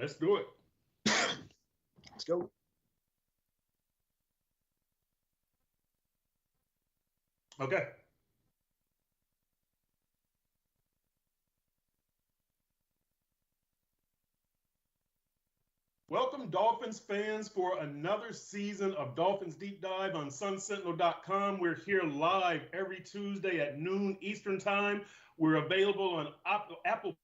Let's do it. Let's go. Okay. Welcome, Dolphins fans, for another season of Dolphins Deep Dive on SunSentinel.com. We're here live every Tuesday at noon Eastern Time. We're available on Apple,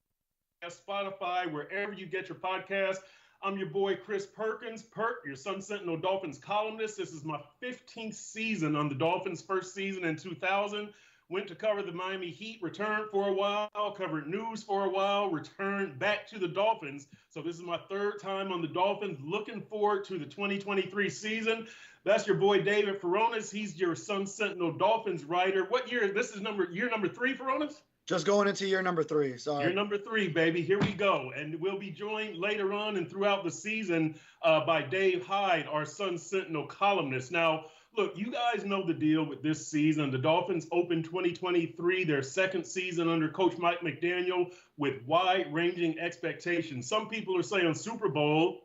Spotify, wherever you get your podcasts. I'm your boy, Chris Perkins, your Sun Sentinel Dolphins columnist. This is my 15th season on the Dolphins' first season in 2000. Went to cover the Miami Heat, returned for a while, covered news for a while, returned back to the Dolphins. So this is my third time on the Dolphins. Looking forward to the 2023 season. That's your boy, David Furones. He's your Sun Sentinel Dolphins writer. What year? This is year number 3, Furones? Just going into year number 3. Sorry. Year number 3, baby. Here we go. And we'll be joined later on and throughout the season by Dave Hyde, our Sun Sentinel columnist. Now, look, you guys know the deal with this season. The Dolphins opened 2023, their second season under Coach Mike McDaniel, with wide-ranging expectations. Some people are saying Super Bowl.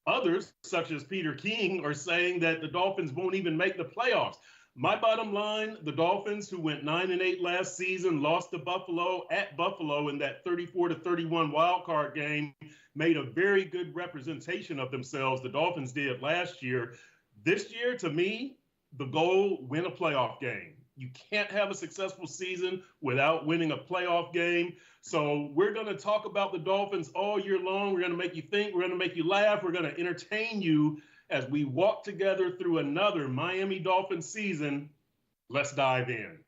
Others, such as Peter King, are saying that the Dolphins won't even make the playoffs. My bottom line, the Dolphins, who went 9-8 last season, lost to Buffalo at Buffalo in that 34-31 wild card game, made a very good representation of themselves. The Dolphins did last year. This year, to me, the goal, win a playoff game. You can't have a successful season without winning a playoff game. So we're going to talk about the Dolphins all year long. We're going to make you think. We're going to make you laugh. We're going to entertain you as we walk together through another Miami Dolphins season. Let's dive in.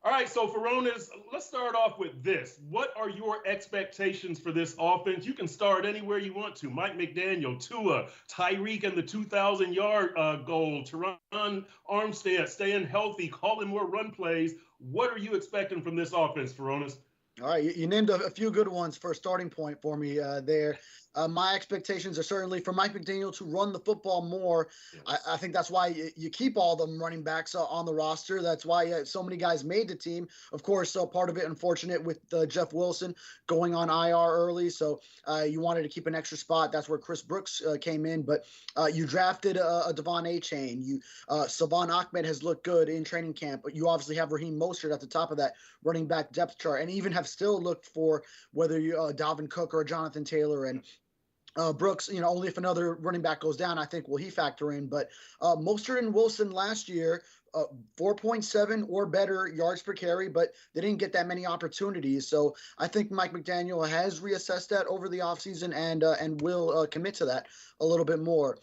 All right, so Furones, let's start off with this. What are your expectations for this offense? You can start anywhere you want to. Mike McDaniel, Tua, Tyreek and the 2,000-yard goal, Teron Armstead staying healthy, calling more run plays. What are you expecting from this offense, Furones? All right, you named a few good ones for a starting point for me there. My expectations are certainly for Mike McDaniel to run the football more. Yes. I think that's why you keep all them running backs on the roster. That's why so many guys made the team. Of course, part of it unfortunate with Jeff Wilson going on IR early. So you wanted to keep an extra spot. That's where Chris Brooks came in. But you drafted a Devon Achane. Salvon Ahmed has looked good in training camp. But you obviously have Raheem Mostert at the top of that running back depth chart, and even have still looked for whether you Dalvin Cook or Jonathan Taylor and Brooks, only if another running back goes down, I think, will he factor in. But Mostert and Wilson last year, 4.7 or better yards per carry, but they didn't get that many opportunities. So I think Mike McDaniel has reassessed that over the offseason and will commit to that a little bit more.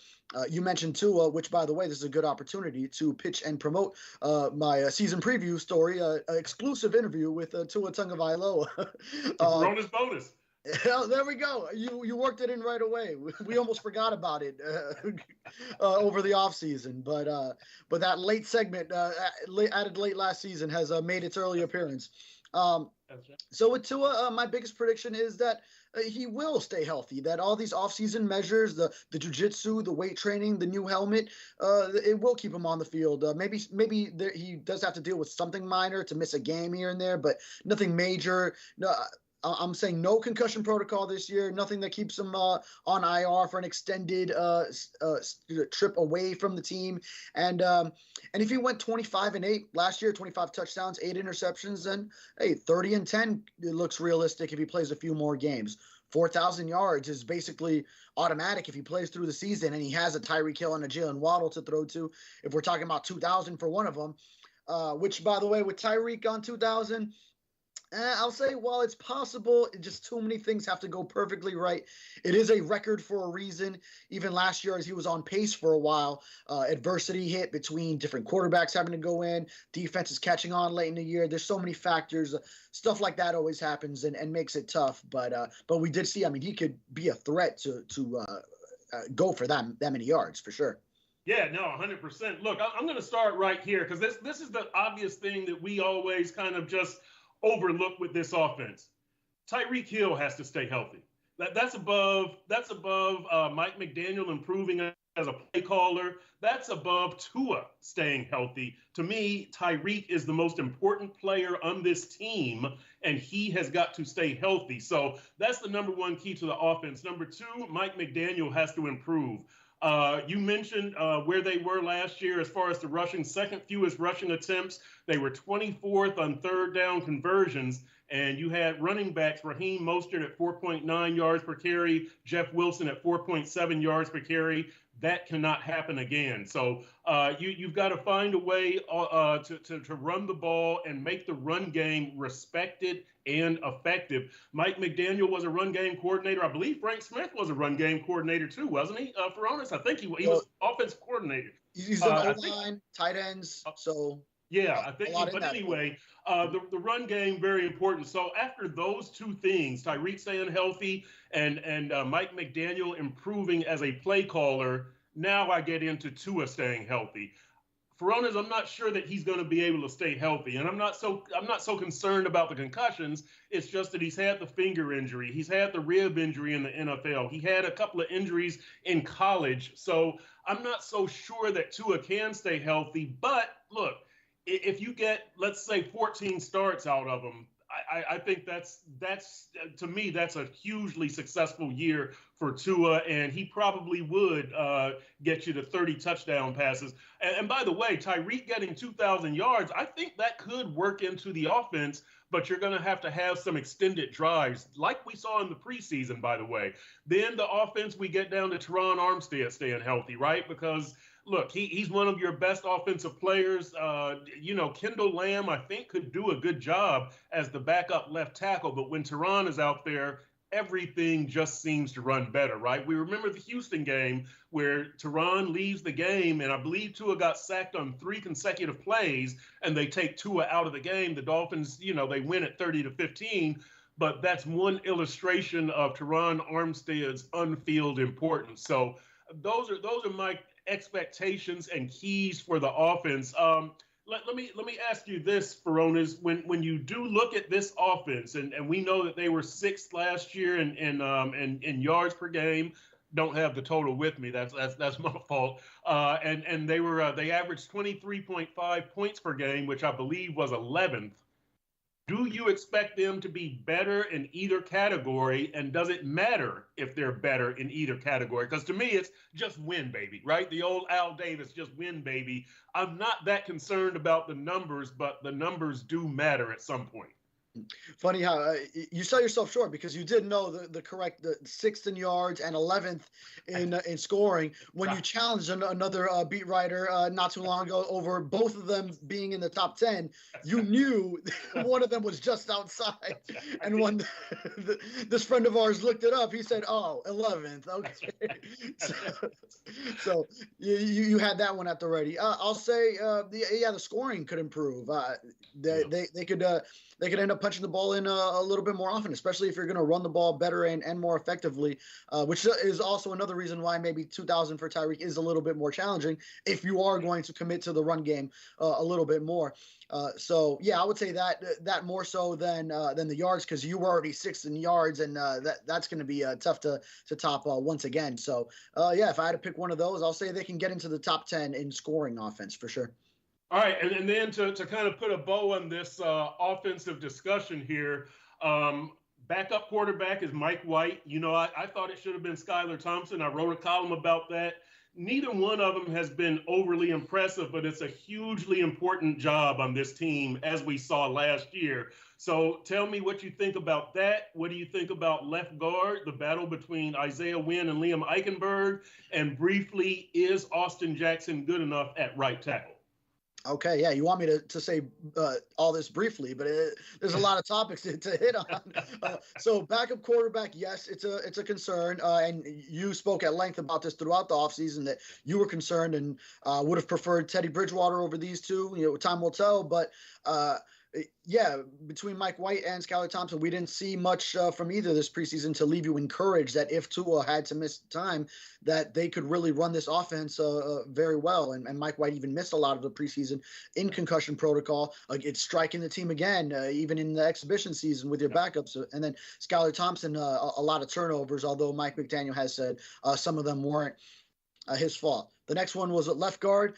You mentioned Tua, which, by the way, this is a good opportunity to pitch and promote my season preview story, exclusive interview with Tua Tagovailoa. Bonus bonus. There we go. You worked it in right away. We almost forgot about it over the offseason. But that late segment, added late last season, has made its early appearance. So with Tua, my biggest prediction is that he will stay healthy, that all these offseason measures, the jiu-jitsu, the weight training, the new helmet, it will keep him on the field. Maybe he does have to deal with something minor to miss a game here and there, but nothing major. No, I'm saying no concussion protocol this year, nothing that keeps him on IR for an extended trip away from the team. And if he went 25-8 last year, 25 touchdowns, 8 interceptions, then, hey, 30-10, it looks realistic if he plays a few more games. 4,000 yards is basically automatic if he plays through the season and he has a Tyreek Hill and a Jalen Waddle to throw to. If we're talking about 2,000 for one of them, which, by the way, with Tyreek on 2,000, I'll say, while it's possible, just too many things have to go perfectly right. It is a record for a reason. Even last year, as he was on pace for a while, adversity hit between different quarterbacks having to go in, defenses catching on late in the year. There's so many factors. Stuff like that always happens and makes it tough. But we did see, he could be a threat to go for that many yards for sure. Yeah, no, 100%. Look, I'm going to start right here because this is the obvious thing that we always kind of just overlook with this offense. Tyreek Hill has to stay healthy. That's above Mike McDaniel improving as a play caller, that's above Tua staying healthy. To me, Tyreek is the most important player on this team, and he has got to stay healthy. So that's the number one key to the offense. Number two, Mike McDaniel has to improve. You mentioned where they were last year as far as the rushing, second fewest rushing attempts. They were 24th on third down conversions. And you had running backs, Raheem Mostert at 4.9 yards per carry, Jeff Wilson at 4.7 yards per carry. That cannot happen again. So you've got to find a way to run the ball and make the run game respected and effective. Mike McDaniel was a run game coordinator. I believe Frank Smith was a run game coordinator too, wasn't he? Furones, I think he was offensive coordinator. He's on O-line, tight ends, so... Yeah, I think. But anyway, the run game, very important. So after those two things, Tyreek staying healthy and Mike McDaniel improving as a play caller, now I get into Tua staying healthy. Furones, I'm not sure that he's going to be able to stay healthy, and I'm not so concerned about the concussions. It's just that he's had the finger injury, he's had the rib injury in the NFL, he had a couple of injuries in college, so I'm not so sure that Tua can stay healthy. But look, if you get, let's say, 14 starts out of him, I think that's to me, that's a hugely successful year for Tua, and he probably would get you to 30 touchdown passes. And by the way, Tyreek getting 2,000 yards, I think that could work into the offense, but you're going to have some extended drives like we saw in the preseason, by the way. Then the offense, we get down to Teron Armstead staying healthy, right? Because look, he's one of your best offensive players. Kendall Lamb, I think, could do a good job as the backup left tackle. But when Teron is out there, everything just seems to run better, right? We remember the Houston game where Teron leaves the game, and I believe Tua got sacked on 3 consecutive plays, and they take Tua out of the game. The Dolphins, they win at 30-15. But that's one illustration of Teron Armstead's on-field importance. So those are my expectations and keys for the offense. Let me ask you this, Furones. When you do look at this offense, and we know that they were 6th last year in yards per game. Don't have the total with me. That's my fault. And they averaged 23.5 points per game, which I believe was 11th. Do you expect them to be better in either category? And does it matter if they're better in either category? Because to me, it's just win, baby, right? The old Al Davis, just win, baby. I'm not that concerned about the numbers, but the numbers do matter at some point. Funny how you sell yourself short, because you did know the 6th in yards and 11th in scoring when you challenged another beat writer not too long ago over both of them being in the top 10. You knew one of them was just outside, and when this friend of ours looked it up, he said, "Oh, 11th." Okay, so you had that one at the ready. I'll say, the scoring could improve. They could end up punching the ball in a little bit more often, especially if you're going to run the ball better and more effectively, which is also another reason why maybe 2,000 for Tyreek is a little bit more challenging if you are going to commit to the run game a little bit more. So yeah, I would say that more so than the yards, because you were already 6th in yards, and that's going to be tough to top once again. So yeah, if I had to pick one of those, I'll say they can get into the top 10 in scoring offense for sure. All right, and then to kind of put a bow on this offensive discussion here, backup quarterback is Mike White. I thought it should have been Skylar Thompson. I wrote a column about that. Neither one of them has been overly impressive, but it's a hugely important job on this team, as we saw last year. So tell me what you think about that. What do you think about left guard, the battle between Isaiah Wynn and Liam Eichenberg? And briefly, is Austin Jackson good enough at right tackle? Okay, yeah, you want me to say all this briefly, but there's a lot of topics to hit on. So backup quarterback, yes, it's a concern, and you spoke at length about this throughout the offseason, that you were concerned and would have preferred Teddy Bridgewater over these two. Time will tell, but yeah, between Mike White and Skylar Thompson, we didn't see much from either this preseason to leave you encouraged that if Tua had to miss time, that they could really run this offense very well. And Mike White even missed a lot of the preseason in concussion protocol. It's striking the team again, even in the exhibition season with your backups. And then Skylar Thompson, a lot of turnovers, although Mike McDaniel has said some of them weren't his fault. The next one was a left guard,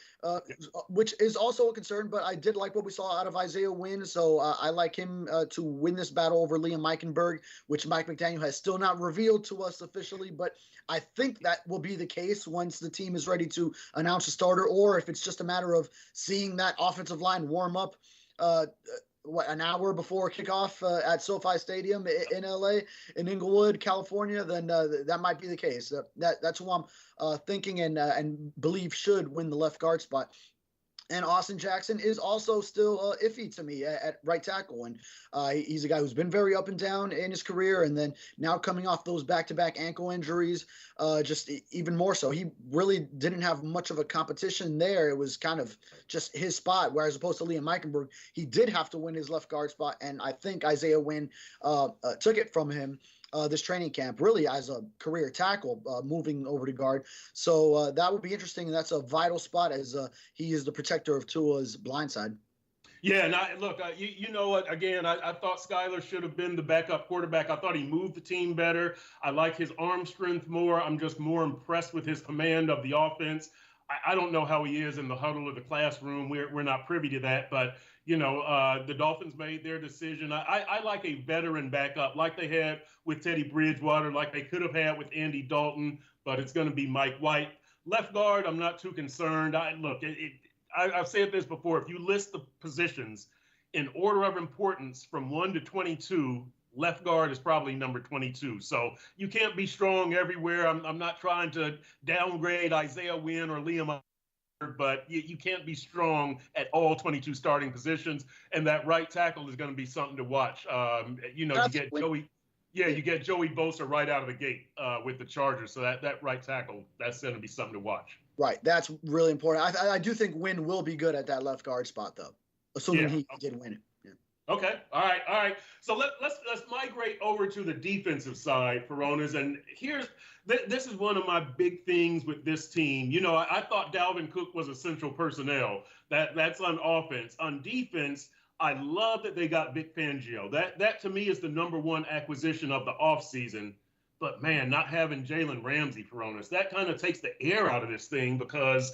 which is also a concern, but I did like what we saw out of Isaiah Wynn, so I like him to win this battle over Liam Eichenberg, which Mike McDaniel has still not revealed to us officially, but I think that will be the case once the team is ready to announce a starter, or if it's just a matter of seeing that offensive line warm up an hour before kickoff at SoFi Stadium in LA, in Inglewood, California, then that might be the case. That's who I'm thinking and believe should win the left guard spot. And Austin Jackson is also still iffy to me at right tackle. And he's a guy who's been very up and down in his career. And then now coming off those back-to-back ankle injuries, just even more so. He really didn't have much of a competition there. It was kind of just his spot, whereas opposed to Liam Eichenberg, he did have to win his left guard spot. And I think Isaiah Wynn took it from him this training camp, really as a career tackle, moving over to guard. So that would be interesting. And that's a vital spot as he is the protector of Tua's blind side. Yeah, and look, you know what? Again, I thought Skyler should have been the backup quarterback. I thought he moved the team better. I like his arm strength more. I'm just more impressed with his command of the offense. I don't know how he is in the huddle or the classroom. We're not privy to that, but you know, the Dolphins made their decision. I like a veteran backup, like they had with Teddy Bridgewater, like they could have had with Andy Dalton, but it's going to be Mike White. Left guard, I'm not too concerned. I've said this before. If you list the positions in order of importance from 1 to 22, left guard is probably number 22. So you can't be strong everywhere. I'm not trying to downgrade Isaiah Wynn or Liam, but you can't be strong at all 22 starting positions. And that right tackle is going to be something to watch. You get Joey. Yeah, you get Joey Bosa right out of the gate with the Chargers. So that right tackle, that's going to be something to watch. Right. That's really important. I do think Wynn will be good at that left guard spot, though, assuming he did win it. Yeah. Okay. All right. So let's migrate over to the defensive side, Furones. And this is one of my big things with this team. You know, I thought Dalvin Cook was essential personnel. That's on offense. On defense, I love that they got Vic Fangio. That to me is the number one acquisition of the offseason. But, man, not having Jalen Ramsey, Furones, that kind of takes the air out of this thing because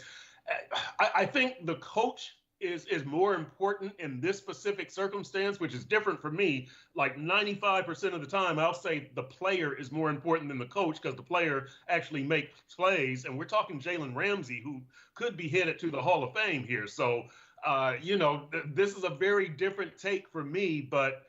I think the coach is more important in this specific circumstance, which is different for me. Like 95% of the time, I'll say the player is more important than the coach because the player actually makes plays. And we're talking Jalen Ramsey, who could be headed to the Hall of Fame here. So, this is a very different take for me, but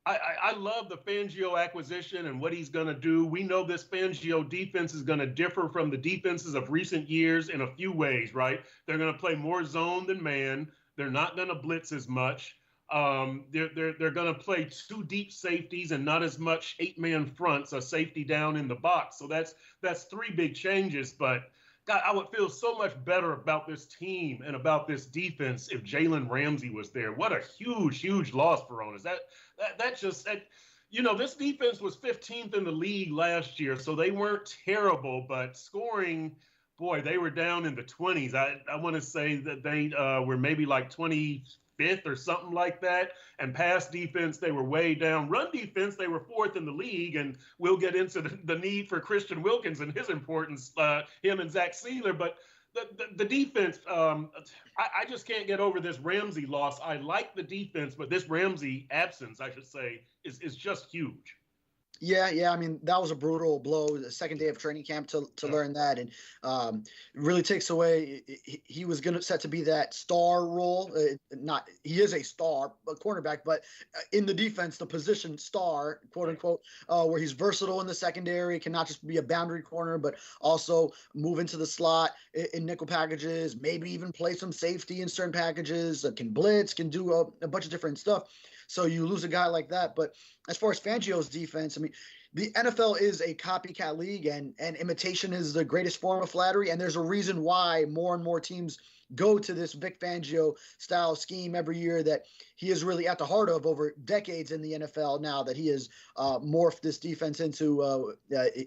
I love the Fangio acquisition and what he's going to do. We know this Fangio defense is going to differ from the defenses of recent years in a few ways, right? They're going to play more zone than man. They're not going to blitz as much. They're going to play two deep safeties and not as much 8-man fronts, a safety down in the box. So that's three big changes. But God, I would feel so much better about this team and about this defense if Jalen Ramsey was there. What a huge loss for Furones. This defense was 15th in the league last year, so they weren't terrible, but scoring, boy, they were down in the 20s. I want to say that they were maybe like 25th or something like that. And pass defense, they were way down. Run defense, they were 4th in the league. And we'll get into the need for Christian Wilkins and his importance, him and Zach Sealer. But the defense, I just can't get over this Ramsey loss. I like the defense, but this Ramsey absence, I should say, is just huge. Yeah. I mean, that was a brutal blow. The second day of training camp to learn that, and it really takes away. He was going to set to be that star role. He is a star, a cornerback, but in the defense, the position star, quote unquote, where he's versatile in the secondary, can not just be a boundary corner, but also move into the slot in nickel packages, maybe even play some safety in certain packages. Can blitz, can do a bunch of different stuff. So you lose a guy like that. But as far as Fangio's defense, I mean, the NFL is a copycat league, and imitation is the greatest form of flattery. And there's a reason why more and more teams go to this Vic Fangio style scheme every year that he is really at the heart of over decades in the NFL now, that he has morphed this defense into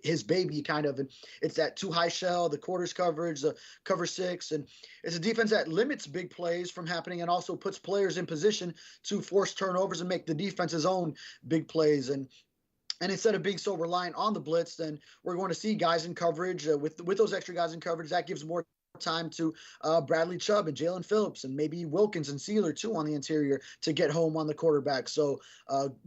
his baby kind of. And it's that too high shell, the quarters coverage, the cover six. And it's a defense that limits big plays from happening and also puts players in position to force turnovers and make the defense's own big plays. And And instead of being so reliant on the blitz, then we're going to see guys in coverage with those extra guys in coverage. That gives more time to Bradley Chubb and Jalen Phillips and maybe Wilkins and Sealer too on the interior to get home on the quarterback. So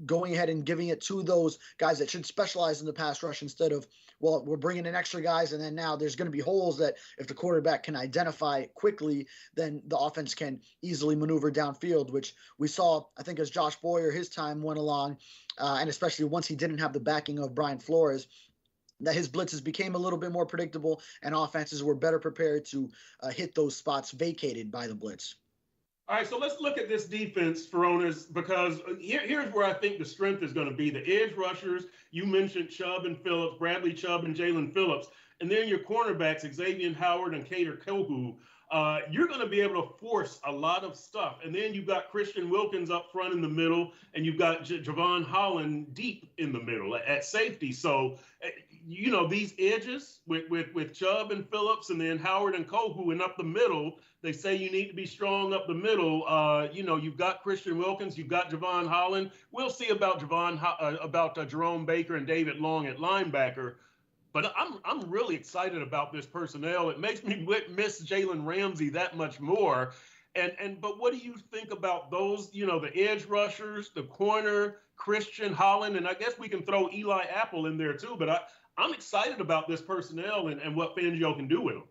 going ahead and giving it to those guys that should specialize in the pass rush instead of, well, we're bringing in extra guys and then now there's going to be holes that if the quarterback can identify quickly, then the offense can easily maneuver downfield, which we saw, I think, as Josh Boyer, his time went along, and especially once he didn't have the backing of Brian Flores, that his blitzes became a little bit more predictable and offenses were better prepared to hit those spots vacated by the blitz. All right, so let's look at this defense, Furones, because here's where I think the strength is going to be. The edge rushers, you mentioned Chubb and Phillips, Bradley Chubb and Jalen Phillips, and then your cornerbacks, Xavier Howard and Kader Kohu. You're going to be able to force a lot of stuff. And then you've got Christian Wilkins up front in the middle, and you've got Javon Holland deep in the middle at safety. So, you know, these edges with Chubb and Phillips and then Howard and Kohu and up the middle, they say you need to be strong up the middle. You know, you've got Christian Wilkins, you've got Javon Holland. We'll see about Jerome Baker and David Long at linebacker. But I'm really excited about this personnel. It makes me miss Jalen Ramsey that much more. But what do you think about those, you know, the edge rushers, the corner, Christian, Holland, and I guess we can throw Eli Apple in there too. But I'm excited about this personnel and what Fangio can do with them.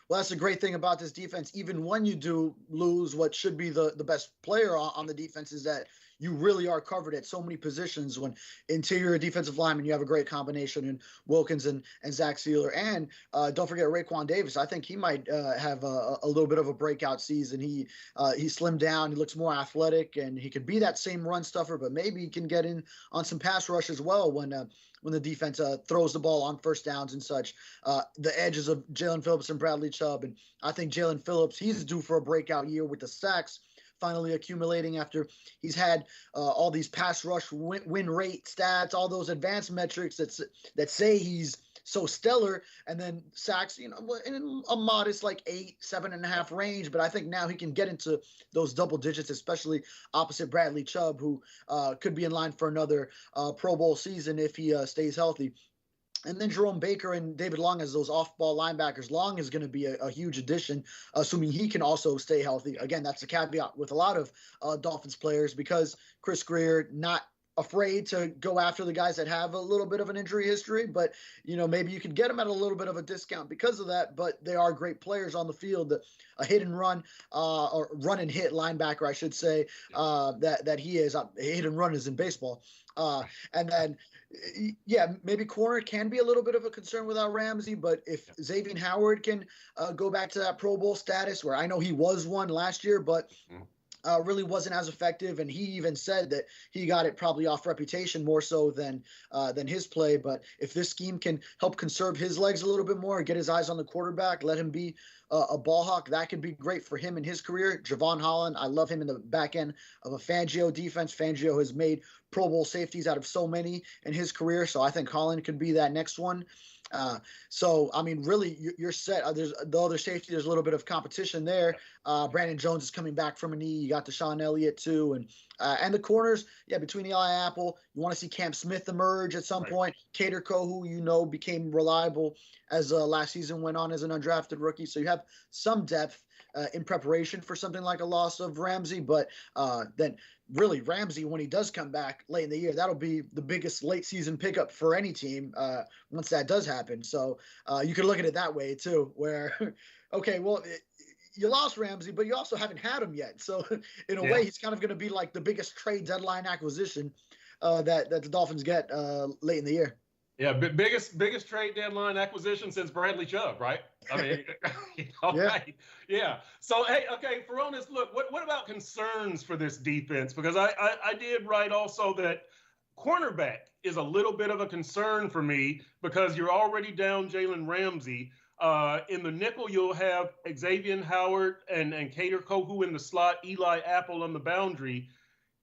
Well, that's the great thing about this defense. Even when you do lose what should be the best player on the defense is that you really are covered at so many positions. When interior defensive lineman, you have a great combination in Wilkins and Zach Sealer. And don't forget Raekwon Davis. I think he might have a little bit of a breakout season. He slimmed down. He looks more athletic, and he could be that same run stuffer, but maybe he can get in on some pass rush as well when the defense throws the ball on first downs and such. The edges of Jalen Phillips and Bradley Chubb. And I think Jalen Phillips, he's due for a breakout year with the sacks finally accumulating after he's had all these pass rush win rate stats, all those advanced metrics that say he's so stellar, and then sacks, you know, in a modest like 8, 7.5 range. But I think now he can get into those double digits, especially opposite Bradley Chubb, who could be in line for another Pro Bowl season if he stays healthy. And then Jerome Baker and David Long as those off-ball linebackers. Long is going to be a huge addition, assuming he can also stay healthy. Again, that's a caveat with a lot of Dolphins players because Chris Grier not afraid to go after the guys that have a little bit of an injury history, but you know, maybe you could get them at a little bit of a discount because of that, but they are great players on the field. A hit and run or run and hit linebacker, I should say, that he is. Hit and run is in baseball. And then, yeah, maybe corner can be a little bit of a concern without Ramsey, but if Xavier Howard can go back to that Pro Bowl status, where I know he was one last year, but really wasn't as effective, and he even said that he got it probably off reputation more so than his play. But if this scheme can help conserve his legs a little bit more, get his eyes on the quarterback, let him be a ball hawk, that could be great for him in his career. Javon Holland, I love him in the back end of a Fangio defense. Fangio has made Pro Bowl safeties out of so many in his career, so I think Holland could be that next one. So, I mean, really, you're set. There's the other safety. There's a little bit of competition there. Brandon Jones is coming back from a knee. You got Deshaun Elliott too, and the corners. Yeah, between Eli Apple, you want to see Cam Smith emerge at some point. Kader Kohu, you know, became reliable as last season went on as an undrafted rookie. So you have some depth in preparation for something like a loss of Ramsey, but then. Really, Ramsey, when he does come back late in the year, that'll be the biggest late season pickup for any team once that does happen. So you could look at it that way too, where, okay, well, you lost Ramsey, but you also haven't had him yet. So in a way, he's kind of going to be like the biggest trade deadline acquisition that the Dolphins get late in the year. Yeah, biggest trade deadline acquisition since Bradley Chubb, right? I mean, right. Yeah. So, hey, okay, Furones, look, what about concerns for this defense? Because I did write also that cornerback is a little bit of a concern for me because you're already down Jalen Ramsey. In the nickel, you'll have Xavier Howard and Kader Kohu in the slot, Eli Apple on the boundary.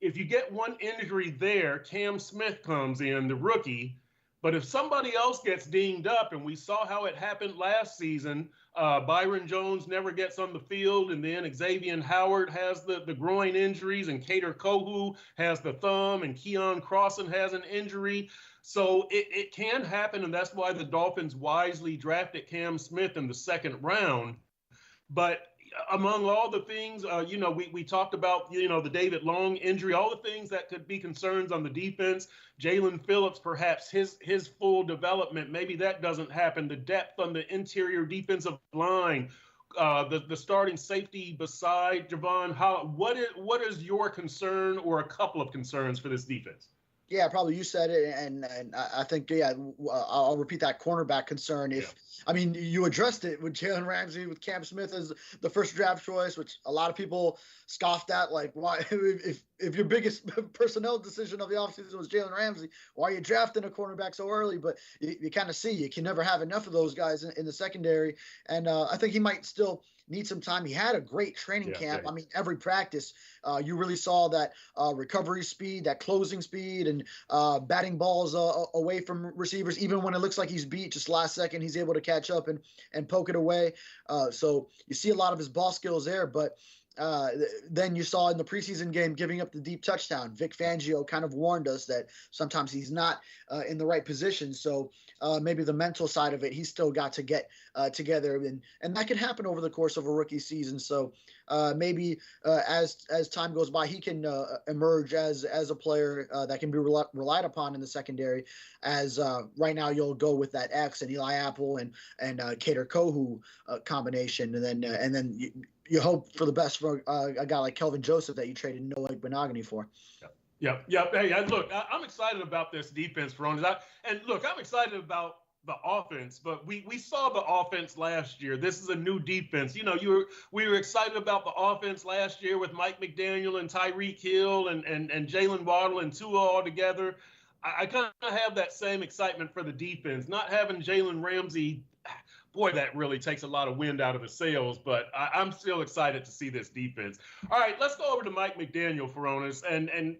If you get one injury there, Cam Smith comes in, the rookie. But if somebody else gets dinged up, and we saw how it happened last season, Byron Jones never gets on the field, and then Xavier Howard has the groin injuries, and Kader Kohu has the thumb, and Keon Crossan has an injury. So it can happen, and that's why the Dolphins wisely drafted Cam Smith in the second round. But among all the things, we talked about, the David Long injury, all the things that could be concerns on the defense. Jalen Phillips, perhaps his full development, maybe that doesn't happen. The depth on the interior defensive line, the starting safety beside Javon Holland. What is your concern or a couple of concerns for this defense? Yeah, probably you said it, and I think, I'll repeat that cornerback concern. I mean, you addressed it with Jalen Ramsey, with Cam Smith as the first draft choice, which a lot of people scoffed at. Like, why, if your biggest personnel decision of the offseason was Jalen Ramsey, why are you drafting a cornerback so early? But you kind of see you can never have enough of those guys in the secondary, and I think he might still need some time. He had a great training camp. I mean, every practice, you really saw that recovery speed, that closing speed, and batting balls away from receivers. Even when it looks like he's beat, just last second, he's able to catch up and poke it away. So you see a lot of his ball skills there. But then you saw in the preseason game giving up the deep touchdown. Vic Fangio kind of warned us that sometimes he's not in the right position. So maybe the mental side of it, he's still got to get together, and that can happen over the course of a rookie season. So maybe as time goes by, he can emerge as a player that can be relied upon in the secondary. As right now, you'll go with that X and Eli Apple and Kader Kohu combination, and then you hope for the best for a guy like Kelvin Joseph that you traded Noah Benogany for. Yep. Hey, look, I'm excited about this defense, Furones. I'm excited about the offense, but we saw the offense last year. This is a new defense. We were excited about the offense last year with Mike McDaniel and Tyreek Hill and Jalen Waddle and Tua all together. I kind of have that same excitement for the defense. Not having Jalen Ramsey, boy, that really takes a lot of wind out of the sails, but I'm still excited to see this defense. All right, let's go over to Mike McDaniel, Furones, and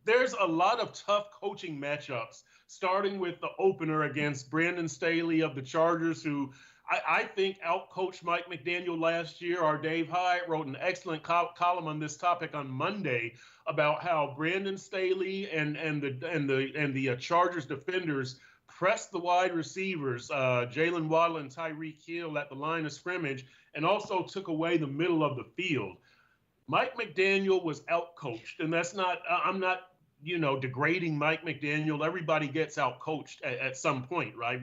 there's a lot of tough coaching matchups, starting with the opener against Brandon Staley of the Chargers, who I think outcoached Mike McDaniel last year. Our Dave Hyde wrote an excellent column on this topic on Monday about how Brandon Staley and the Chargers defenders pressed the wide receivers, Jalen Waddle and Tyreek Hill, at the line of scrimmage, and also took away the middle of the field. Mike McDaniel was outcoached, and that's not, I'm not, degrading Mike McDaniel. Everybody gets outcoached at some point, right?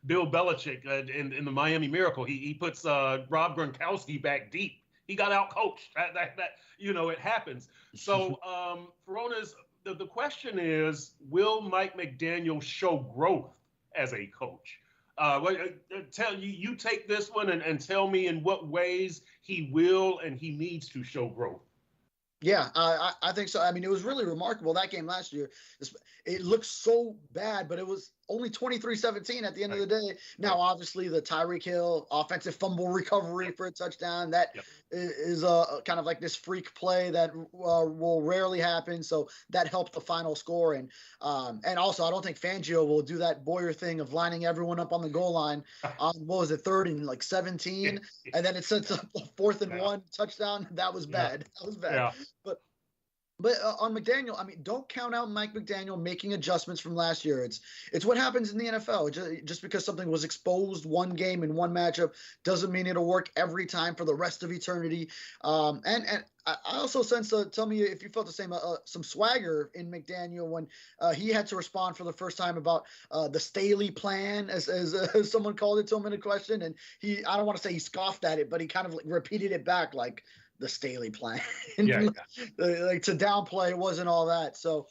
Bill Belichick in the Miami Miracle, he puts Rob Gronkowski back deep. He got outcoached. It happens. So, Furones, the question is, will Mike McDaniel show growth as a coach? You take this one and tell me in what ways he will and he needs to show growth. Yeah, I think so. I mean, it was really remarkable, that game last year. It looked so bad, but it was only 23-17 at the end of the day. Now, obviously, the Tyreek Hill offensive fumble recovery for a touchdown, that is kind of like this freak play that will rarely happen. So that helped the final score. And also, I don't think Fangio will do that Boyer thing of lining everyone up on the goal line on, 3rd and 17, and then it sets up a 4th and 1 touchdown. That was bad. That was bad. Yeah. But on McDaniel, I mean, don't count out Mike McDaniel making adjustments from last year. It's what happens in the NFL. Just because something was exposed one game in one matchup doesn't mean it'll work every time for the rest of eternity. And I also sense, tell me if you felt the same, some swagger in McDaniel when he had to respond for the first time about the Staley plan, as someone called it to him in a question. And I don't want to say he scoffed at it, but he kind of repeated it back like, the Staley plan. Like, to downplay, it wasn't all that. So,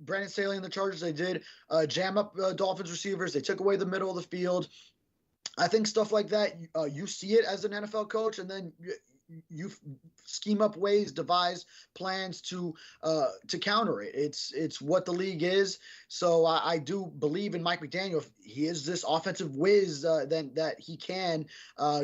Brandon Staley and the Chargers, they did jam up Dolphins receivers. They took away the middle of the field. I think stuff like that, you see it as an NFL coach, and then you scheme up ways, devise plans to counter it. It's what the league is. So I do believe in Mike McDaniel. If he is this offensive whiz, then that he can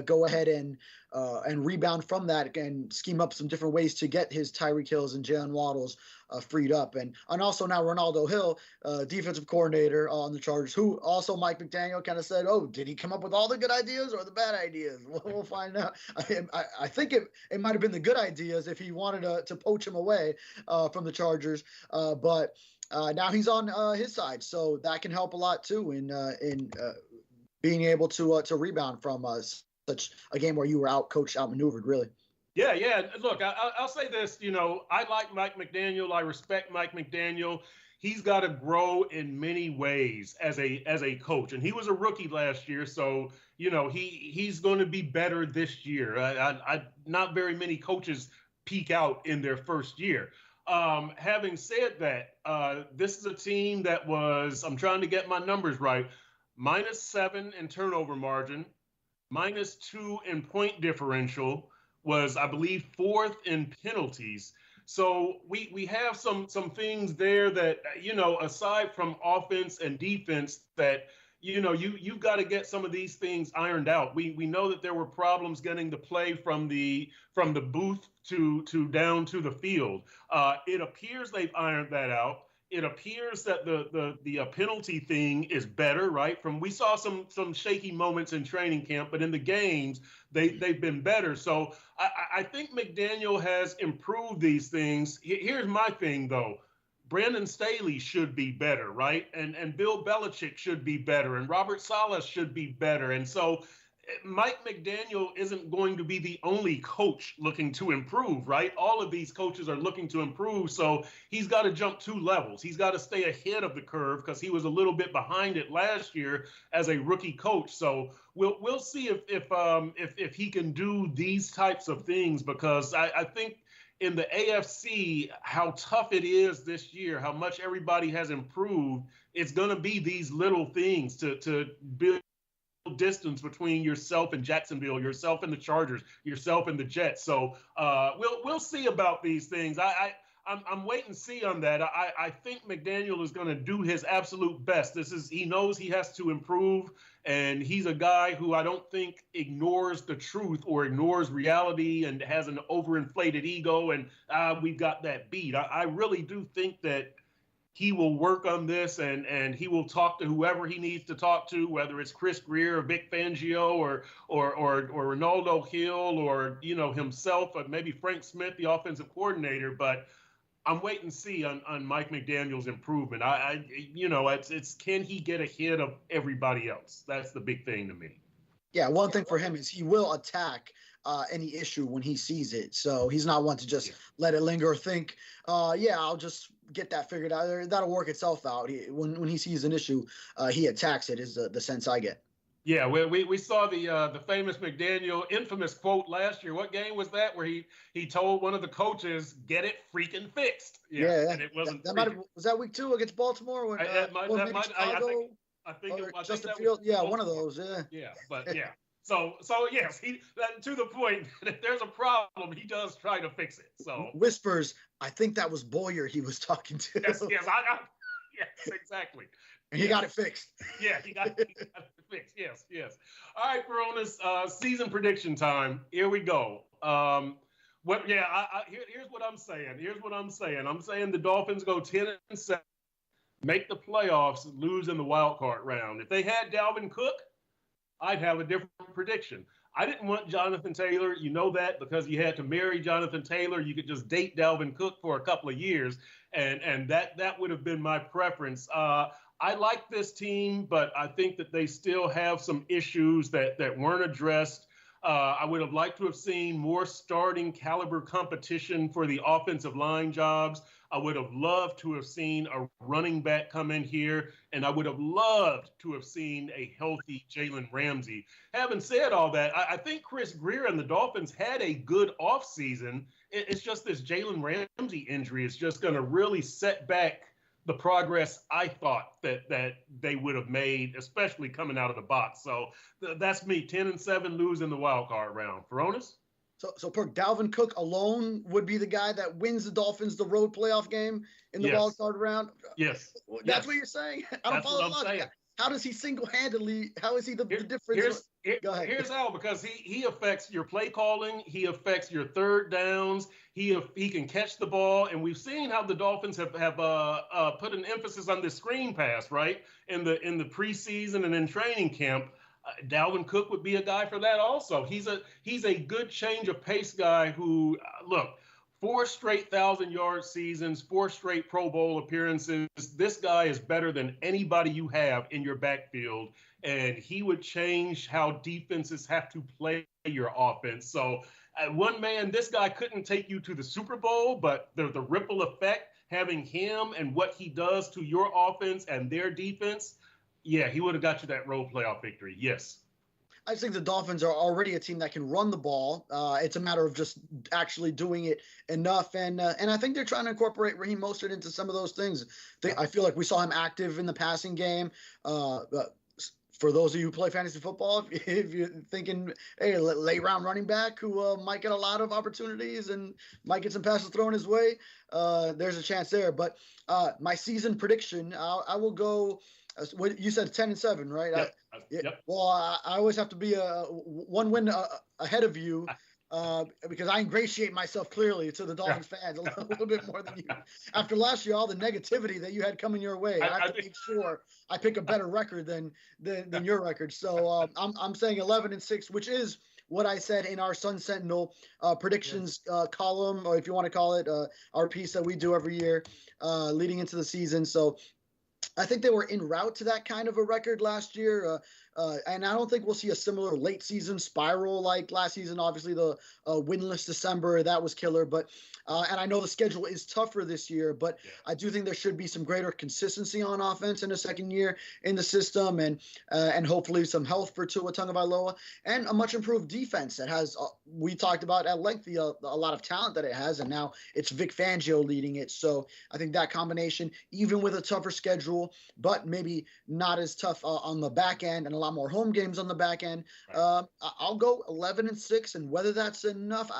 go ahead and and rebound from that and scheme up some different ways to get his Tyreek Hills and Jalen Waddles freed up. And also now Ronaldo Hill, defensive coordinator on the Chargers, who also Mike McDaniel kind of said, oh, did he come up with all the good ideas or the bad ideas? We'll find out. I think it might have been the good ideas if he wanted to poach him away from the Chargers. But now he's on his side, so that can help a lot too in being able to rebound from such a game where you were out-coached, outmaneuvered, really. Yeah. Look, I'll say this. I like Mike McDaniel. I respect Mike McDaniel. He's got to grow in many ways as a coach, and he was a rookie last year, so he's going to be better this year. Not very many coaches peak out in their first year. Having said that, this is a team that was, I'm trying to get my numbers right, -7 in turnover margin, -2 in point differential, was, I believe, 4th in penalties. So we have some things there that, aside from offense and defense, that, you've got to get some of these things ironed out. We know that there were problems getting the play from the booth to down to the field. It appears they've ironed that out. It appears that the penalty thing is better, right? We saw some shaky moments in training camp, but in the games they've been better. So I think McDaniel has improved these things. Here's my thing though. Brandon Staley should be better, right? And Bill Belichick should be better, and Robert Saleh should be better. And so Mike McDaniel isn't going to be the only coach looking to improve, right? All of these coaches are looking to improve, so he's got to jump 2 levels. He's got to stay ahead of the curve because he was a little bit behind it last year as a rookie coach. So we'll see if he can do these types of things, because I think in the AFC, how tough it is this year, how much everybody has improved. It's going to be these little things to build distance between yourself and Jacksonville, yourself and the Chargers, yourself and the Jets. So we'll see about these things. I'm wait and see on that. I think McDaniel is going to do his absolute best. He knows he has to improve, and he's a guy who I don't think ignores the truth or ignores reality and has an overinflated ego, and we've got that beat. I really do think that he will work on this, and he will talk to whoever he needs to talk to, whether it's Chris Greer or Vic Fangio or Ronaldo Hill or himself, or maybe Frank Smith, the offensive coordinator. But I'm waiting to see on Mike McDaniel's improvement. It's can he get ahead of everybody else? That's the big thing to me. Yeah, one thing for him is he will attack any issue when he sees it. So he's not one to just let it linger or think, I'll just get that figured out. That'll work itself out. When he sees an issue, he attacks it, is the sense I get. Yeah, we saw the famous McDaniel infamous quote last year. What game was that where he told one of the coaches, "Get it freaking fixed"? Yeah, and it wasn't. Was that week 2 against Baltimore? When, I think Justin Fields. Yeah, one of those. Yeah, but yeah. So yes, to the point that if there's a problem, he does try to fix it. So whispers. I think that was Boyer he was talking to. Yes, yes, exactly. And he got it fixed. Yeah, he got it fixed. Yes. All right, Furones, season prediction time. Here we go. Here's what I'm saying. I'm saying the Dolphins go 10-7, make the playoffs, lose in the wild card round. If they had Dalvin Cook, I'd have a different prediction. I didn't want Jonathan Taylor. You know that, because you had to marry Jonathan Taylor. You could just date Dalvin Cook for a couple of years, and that would have been my preference. I like this team, but I think that they still have some issues that weren't addressed. I would have liked to have seen more starting caliber competition for the offensive line jobs. I would have loved to have seen a running back come in here, and I would have loved to have seen a healthy Jalen Ramsey. Having said all that, I think Chris Greer and the Dolphins had a good offseason. It's just this Jalen Ramsey injury is just going to really set back the progress I thought that they would have made, especially coming out of the box. So that's me, 10-7, lose in the wild card round. Furones? So Perk, Dalvin Cook alone would be the guy that wins the Dolphins the road playoff game in the wild card round? Yes. That's what you're saying? I don't follow the logic. how does he single-handedly? How is he the difference? Go ahead. Here's how, because he affects your play calling, he affects your third downs, he can catch the ball, and we've seen how the Dolphins have put an emphasis on the screen pass, right, in the preseason and in training camp. Dalvin Cook would be a guy for that also. He's a good change of pace guy who, look, 4 straight 1,000-yard seasons, 4 straight Pro Bowl appearances. This guy is better than anybody you have in your backfield, and he would change how defenses have to play your offense. So one man, this guy couldn't take you to the Super Bowl, but the ripple effect, having him and what he does to your offense and their defense, yeah, he would have got you that road playoff victory. Yes. I think the Dolphins are already a team that can run the ball. It's a matter of just actually doing it enough. And I think they're trying to incorporate Raheem Mostert into some of those things. I feel like we saw him active in the passing game. For those of you who play fantasy football, if you're thinking, hey, late round running back who might get a lot of opportunities and might get some passes thrown his way, there's a chance there. But my season prediction, I will go. What you said, 10-7, right? Yep. Yep. Well, I always have to be one win ahead of you because I ingratiate myself clearly to the Dolphins fans a little bit more than you. After last year, all the negativity that you had coming your way, I have to make sure I pick a better record than your record. So I'm saying 11-6, which is what I said in our Sun Sentinel predictions column, or if you want to call it our piece that we do every year leading into the season. So I think they were en route to that kind of a record last year. And I don't think we'll see a similar late season spiral like last season. Obviously, the winless December, that was killer. But and I know the schedule is tougher this year, but I do think there should be some greater consistency on offense in the second year in the system, and hopefully some health for Tua Tagovailoa and a much improved defense that has, we talked about at length, a lot of talent that it has, and now it's Vic Fangio leading it. So I think that combination, even with a tougher schedule, but maybe not as tough on the back end and a lot more home games on the back end, I'll go 11-6, and whether that's enough,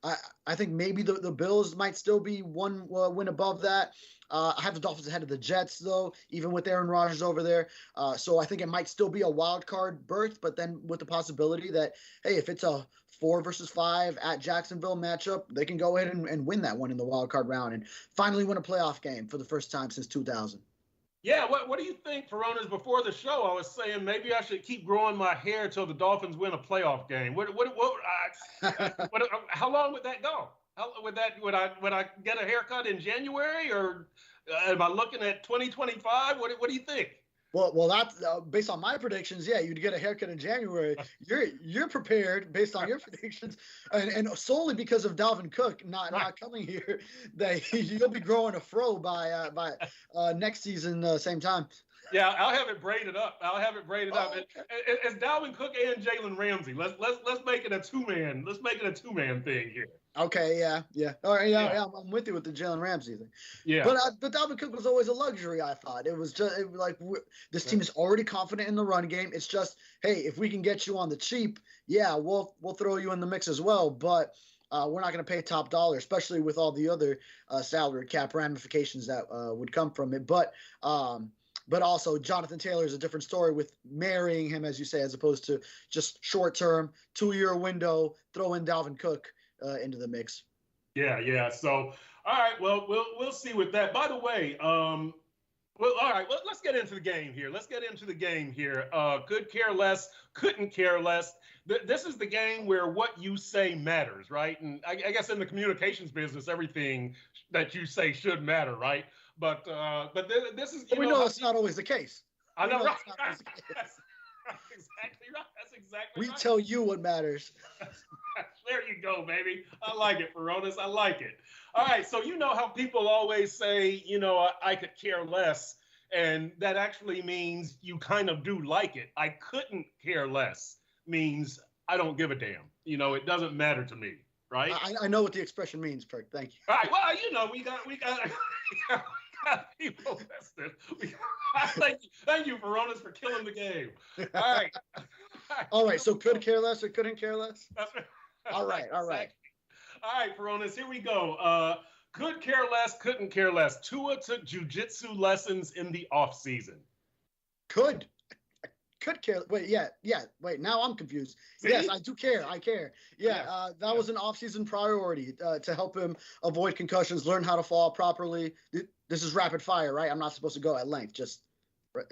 I think maybe the Bills might still be one win above that. I have the Dolphins ahead of the Jets, though, even with Aaron Rodgers over there. So I think it might still be a wild card berth, but then with the possibility that, hey, if it's a 4-5 at Jacksonville matchup, they can go ahead and win that one in the wild card round and finally win a playoff game for the first time since 2000. Yeah, what do you think, Furones? Before the show, I was saying maybe I should keep growing my hair until the Dolphins win a playoff game. How long would that go? Would I get a haircut in January, or am I looking at 2025? What do you think? Well, that's based on my predictions. Yeah, you'd get a haircut in January. You're prepared based on your predictions, and solely because of Dalvin Cook not coming here, that you'll be growing a fro by next season, same time. Yeah, I'll have it braided up. Okay. It's Dalvin Cook and Jalen Ramsey. Let's make it a two-man. Let's make it a two-man thing here. Okay, yeah. All right, yeah. I'm with you with the Jalen Ramsey thing. Yeah. But Dalvin Cook was always a luxury, I thought. It was just this team is already confident in the run game. It's just, hey, if we can get you on the cheap, yeah, we'll throw you in the mix as well. But we're not going to pay top dollar, especially with all the other salary cap ramifications that would come from it. But also, Jonathan Taylor is a different story with marrying him, as you say, as opposed to just short-term, 2-year window, throw in Dalvin Cook into the mix. Yeah. So, all right, well, we'll see with that. By the way, all right, let's get into the game here. Could care less, couldn't care less. This is the game where what you say matters, right? And I guess in the communications business, everything that you say should matter, right? But this is. We know it's not always the case. I know, right? That's exactly right. That's exactly right. We tell you what matters. There you go, baby. I like it, Furones. I like it. All right, so you know how people always say, I could care less, and that actually means you kind of do like it. I couldn't care less means I don't give a damn. It doesn't matter to me, right? I know what the expression means, Perk. Thank you. All right, well, we got people listening. Thank you, Furones, for killing the game. All right. All right, so could care less or couldn't care less? That's right. All right. All right, Furones, here we go. Could care less, couldn't care less. Tua took jiu-jitsu lessons in the off-season. Could. could care. Wait, yeah. Wait, now I'm confused. See? Yes, I do care. I care. Yeah, that was an offseason priority to help him avoid concussions, learn how to fall properly. This is rapid fire, right? I'm not supposed to go at length. Just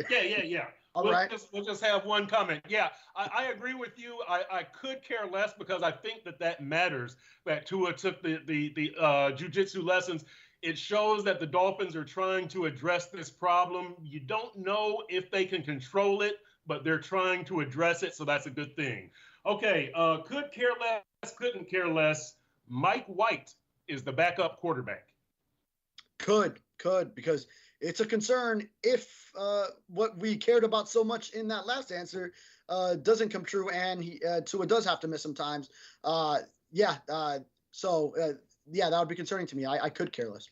Yeah. We'll just have one comment. Yeah, I agree with you. I could care less because I think that matters. That Tua took the jiu-jitsu lessons. It shows that the Dolphins are trying to address this problem. You don't know if they can control it, but they're trying to address it, so that's a good thing. Okay, could care less, couldn't care less. Mike White is the backup quarterback. Could, because it's a concern if what we cared about so much in that last answer doesn't come true, and Tua does have to miss sometimes. That would be concerning to me. I could care less.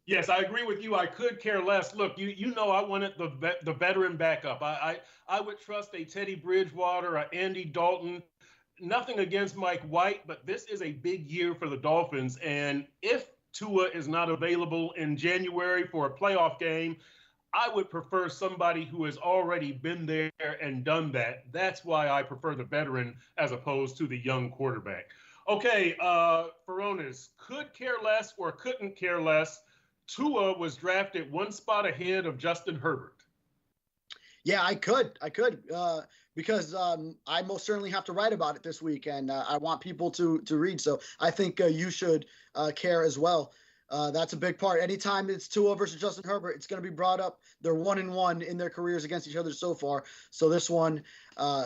Yes, I agree with you. I could care less. Look, you know I wanted the veteran backup. I would trust a Teddy Bridgewater, a Andy Dalton. Nothing against Mike White, but this is a big year for the Dolphins, and if Tua is not available in January for a playoff game, I would prefer somebody who has already been there and done that. That's why I prefer the veteran as opposed to the young quarterback. Okay, Furones, could care less or couldn't care less. Tua was drafted one spot ahead of Justin Herbert. Yeah, I could, because I most certainly have to write about it this week, and I want people to read. So I think you should care as well. That's a big part. Anytime it's Tua versus Justin Herbert, it's going to be brought up. They're 1-1 in their careers against each other so far. So this one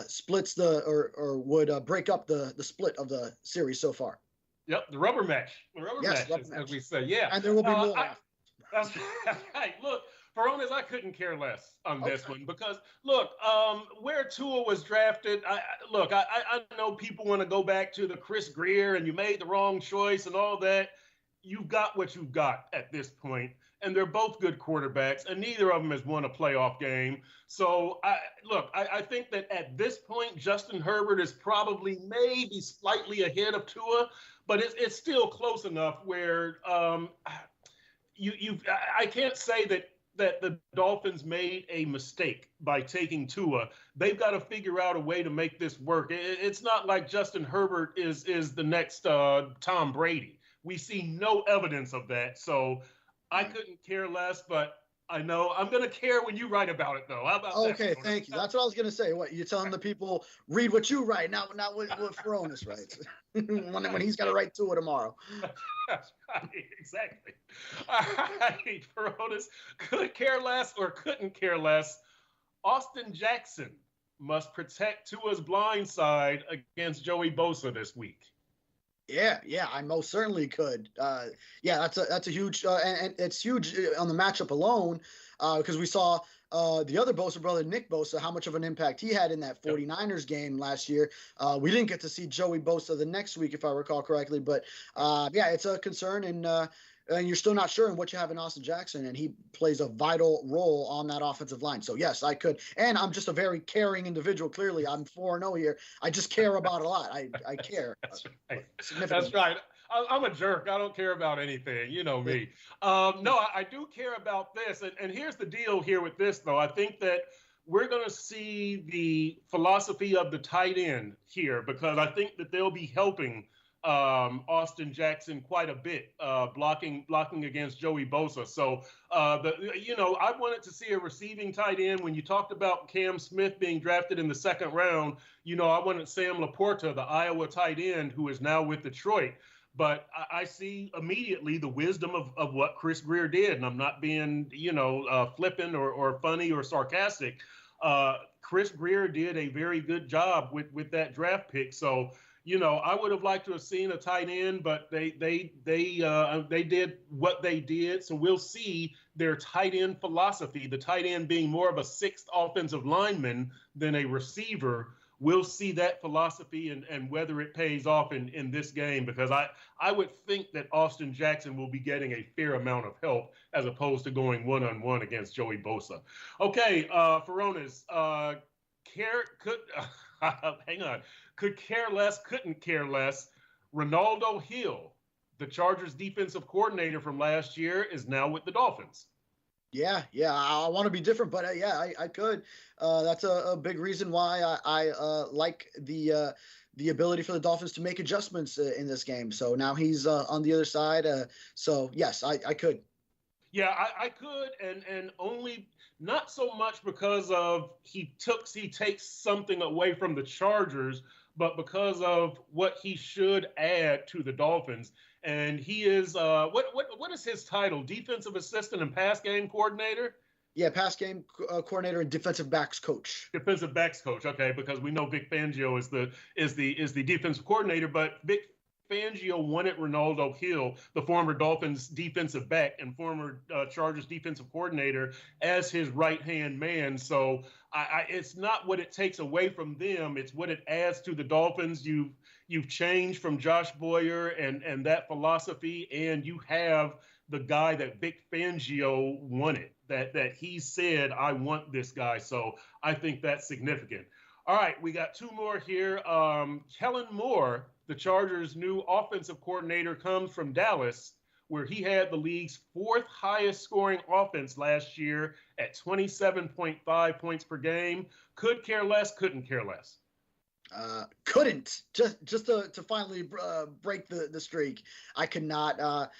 splits would break up the split of the series so far. Yep, the rubber match. Match, as we say. Yeah, and there will be more. That's right. Look, Furones, I couldn't care less on this one because, look, where Tua was drafted, I know people want to go back to the Chris Greer and you made the wrong choice and all that. You've got what you've got at this point, and they're both good quarterbacks, and neither of them has won a playoff game. So, I think that at this point, Justin Herbert is probably maybe slightly ahead of Tua, but it's still close enough where I can't say that the Dolphins made a mistake by taking Tua. They've got to figure out a way to make this work. It's not like Justin Herbert is the next Tom Brady. We see no evidence of that. So I couldn't care less, but I know I'm going to care when you write about it, though. How about that? Okay, thank you. That's what I was going to say. What, you're telling the people, read what you write, not what Furones writes. when he's got to write Tua tomorrow. That's right, exactly. All right, Furones, could care less or couldn't care less. Austin Jackson must protect Tua's blind side against Joey Bosa this week. Yeah, I most certainly could. That's a huge, and it's huge on the matchup alone, because we saw the other Bosa brother, Nick Bosa, how much of an impact he had in that 49ers game last year. We didn't get to see Joey Bosa the next week, if I recall correctly, but it's a concern, and you're still not sure in what you have in Austin Jackson, and he plays a vital role on that offensive line. So, yes, I could. And I'm just a very caring individual, clearly. I'm 4-0 here. I just care about a lot. I care. That's right. That's right. I'm a jerk. I don't care about anything. You know me. I do care about this. And here's the deal here with this, though. I think that we're going to see the philosophy of the tight end here, because I think that they'll be helping Austin Jackson quite a bit, blocking against Joey Bosa. So, I wanted to see a receiving tight end. When you talked about Cam Smith being drafted in the second round, I wanted Sam Laporta, the Iowa tight end, who is now with Detroit. But I see immediately the wisdom of what Chris Greer did, and I'm not being, flippant or funny or sarcastic. Chris Greer did a very good job with that draft pick. So, I would have liked to have seen a tight end, but they did what they did. So we'll see their tight end philosophy, the tight end being more of a sixth offensive lineman than a receiver. We'll see that philosophy and whether it pays off in this game, because I would think that Austin Jackson will be getting a fair amount of help as opposed to going one-on-one against Joey Bosa. Okay, Furones, hang on. Could care less, couldn't care less. Ronaldo Hill, the Chargers defensive coordinator from last year, is now with the Dolphins. Yeah, yeah, I want to be different, but yeah, I could. That's a big reason why I like the ability for the Dolphins to make adjustments in this game. So now he's on the other side. So yes, I could. Yeah, I could, and only not so much because of he takes something away from the Chargers, but because of what he should add to the Dolphins. And he is what is his title? Defensive assistant and pass game coordinator. Yeah, pass game coordinator and defensive backs coach. Defensive backs coach. Okay, because we know Vic Fangio is the defensive coordinator, but Vic Fangio wanted Ronaldo Hill, the former Dolphins defensive back and former Chargers defensive coordinator, as his right-hand man. So it's not what it takes away from them; it's what it adds to the Dolphins. You've changed from Josh Boyer and that philosophy, and you have the guy that Vic Fangio wanted. That he said, I want this guy. So I think that's significant. All right, we got two more here. Kellen Moore, the Chargers' new offensive coordinator, comes from Dallas, where he had the league's fourth highest scoring offense last year at 27.5 points per game. Could care less, couldn't care less. Couldn't. Just to finally break the streak. I could not.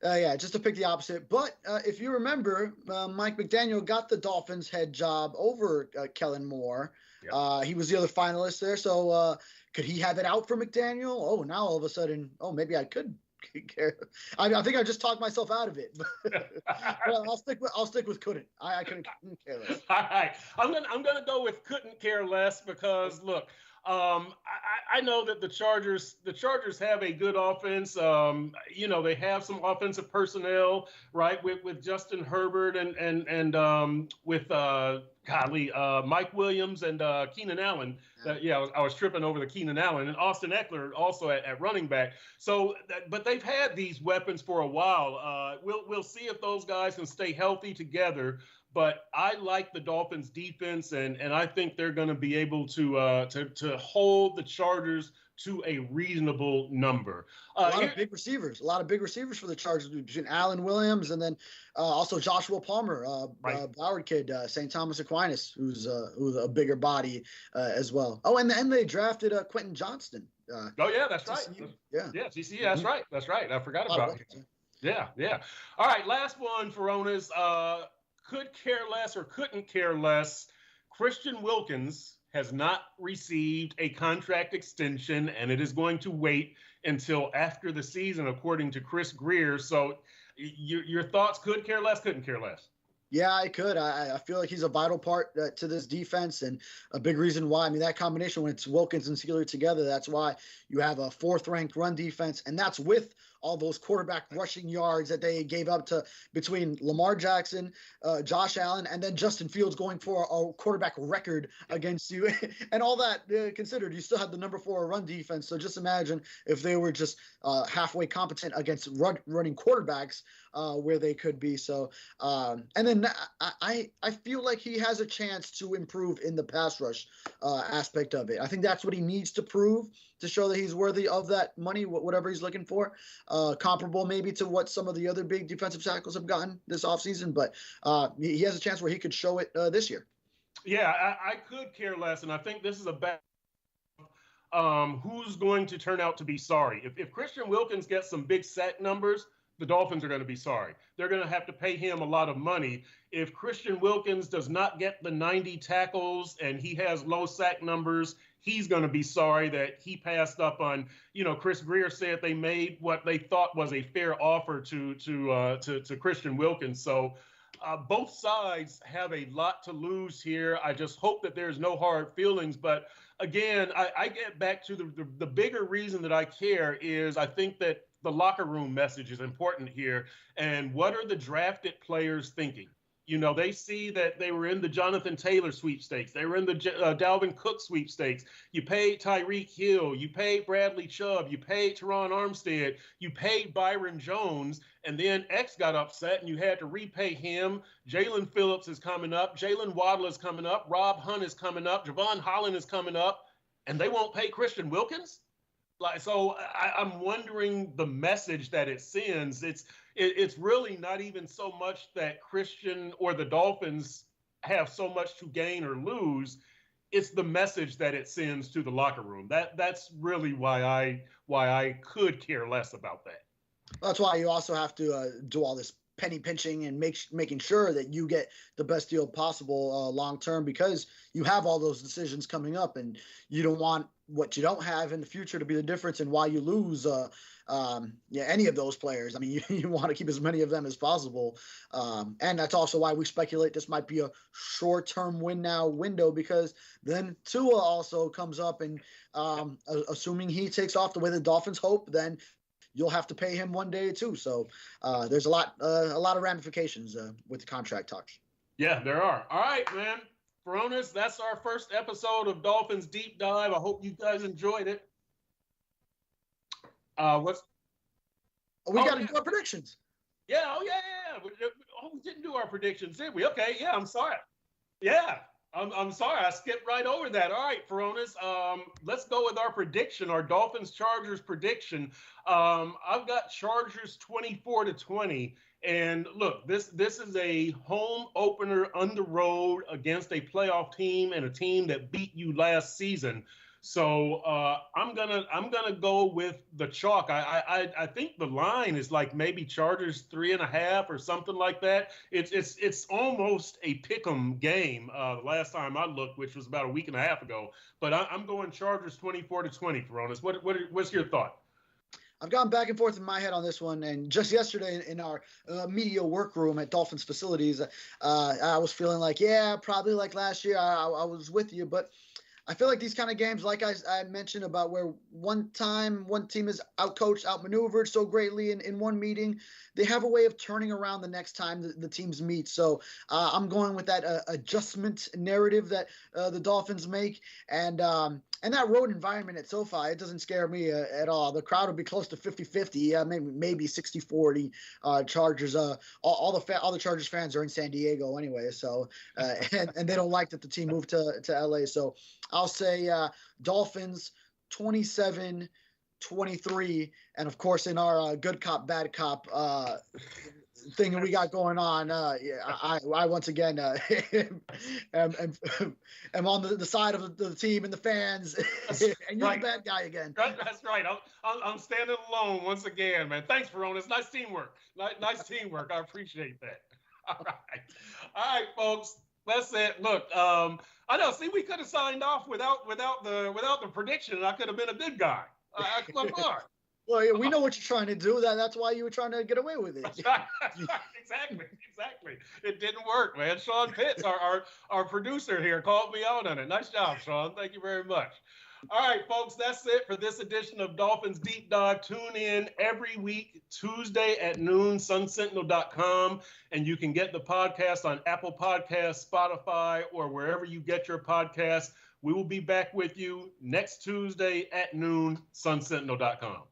Yeah, just to pick the opposite. But if you remember, Mike McDaniel got the Dolphins head job over Kellen Moore. Yep. He was the other finalist there. So could he have it out for McDaniel? Oh, now all of a sudden, maybe I could care. I think I just talked myself out of it. Well, I'll stick with couldn't. I couldn't care less. All right, I'm gonna go with couldn't care less because look. I know that the Chargers have a good offense. They have some offensive personnel, right, with Justin Herbert and with Mike Williams and Keenan Allen. I was tripping over the Keenan Allen and Austin Eckler also at running back. So, but they've had these weapons for a while. We'll see if those guys can stay healthy together. But I like the Dolphins defense, and I think they're going to be able to hold the Chargers to a reasonable number. A lot of big receivers for the Chargers between Allen Williams and then also Joshua Palmer, Broward kid, St. Thomas Aquinas, who's a bigger body as well. Oh, and they drafted Quentin Johnston. That's right. TCU. That's right. I forgot about it. Yeah. All right, last one, Furones. Could care less or couldn't care less. Christian Wilkins has not received a contract extension, and it is going to wait until after the season, according to Chris Greer. So your thoughts, could care less, couldn't care less? Yeah, I could. I feel like he's a vital part to this defense and a big reason why. I mean, that combination, when it's Wilkins and Sealer together, that's why you have a fourth-ranked run defense, and that's with all those quarterback rushing yards that they gave up to between Lamar Jackson, Josh Allen, and then Justin Fields going for a quarterback record against you. And all that considered, you still have the number 4 run defense. So just imagine if they were just halfway competent against running quarterbacks where they could be. So, and then I feel like he has a chance to improve in the pass rush aspect of it. I think that's what he needs to prove to show that he's worthy of that money, whatever he's looking for. Comparable maybe to what some of the other big defensive tackles have gotten this offseason, but he has a chance where he could show it this year. Yeah, I could care less, and I think this is a bad who's going to turn out to be sorry. If Christian Wilkins gets some big sack numbers, the Dolphins are going to be sorry. They're going to have to pay him a lot of money. If Christian Wilkins does not get the 90 tackles and he has low sack numbers, he's going to be sorry that he passed up on, Chris Greer said they made what they thought was a fair offer to Christian Wilkins. So both sides have a lot to lose here. I just hope that there's no hard feelings. But again, I get back to the bigger reason that I care is I think that the locker room message is important here. And what are the drafted players thinking? They see that they were in the Jonathan Taylor sweepstakes. They were in the Dalvin Cook sweepstakes. You paid Tyreek Hill. You paid Bradley Chubb. You paid Teron Armstead. You paid Byron Jones. And then X got upset and you had to repay him. Jalen Phillips is coming up. Jalen Waddle is coming up. Rob Hunt is coming up. Javon Holland is coming up. And they won't pay Christian Wilkins? I'm wondering the message that it sends. It's really not even so much that Christian or the Dolphins have so much to gain or lose. It's the message that it sends to the locker room. That's really why I could care less about that. That's why you also have to do all this penny pinching and making sure that you get the best deal possible long term, because you have all those decisions coming up, and you don't want what you don't have in the future to be the difference in why you lose any of those players. I mean, you want to keep as many of them as possible, and that's also why we speculate this might be a short-term win now window, because then Tua also comes up, and assuming he takes off the way the Dolphins hope, then you'll have to pay him one day too. So there's a lot of ramifications with the contract talks. Yeah, there are. All right, man. Furones, that's our first episode of Dolphins Deep Dive. I hope you guys enjoyed it. We got to do our predictions. Yeah, we didn't do our predictions, did we? Okay, yeah, I'm sorry. Yeah, I'm sorry. I skipped right over that. All right, Furones, let's go with our prediction, our Dolphins Chargers prediction. I've got Chargers 24-20. And look, this is a home opener on the road against a playoff team and a team that beat you last season. So I'm gonna go with the chalk. I think the line is like maybe Chargers 3.5 or something like that. It's almost a pick'em game. The last time I looked, which was about a week and a half ago. But I'm going Chargers 24-20, Furones. What's your thought? I've gone back and forth in my head on this one, and just yesterday in our media workroom at Dolphins facilities, I was feeling like, yeah, probably like last year I was with you, but I feel like these kind of games, like I mentioned about where one team is outcoached, outmaneuvered so greatly in one meeting, they have a way of turning around the next time the teams meet. So I'm going with that adjustment narrative that the Dolphins make, and that road environment at SoFi, it doesn't scare me at all. The crowd will be close to 50-50, maybe 60-40 Chargers. All the Chargers fans are in San Diego anyway, so and they don't like that the team moved to LA. So I'll say Dolphins 27-23, and of course in our good cop bad cop thing that we got going on, I once again am on the side of the team and the fans, and you're right. The bad guy again. That's right. I'm standing alone once again, man. Thanks, Furones. Nice teamwork. Nice teamwork. I appreciate that. All right, folks. That's it. Look, I know. See, we could have signed off without the prediction, and I could have been a good guy. Come on. Well, yeah, we know what you're trying to do. That's why you were trying to get away with it. That's right. Exactly. It didn't work, man. Sean Pitts, our producer here, called me out on it. Nice job, Sean. Thank you very much. All right, folks, that's it for this edition of Dolphins Deep Dive. Tune in every week, Tuesday at noon, sunsentinel.com, and you can get the podcast on Apple Podcasts, Spotify, or wherever you get your podcasts. We will be back with you next Tuesday at noon, sunsentinel.com.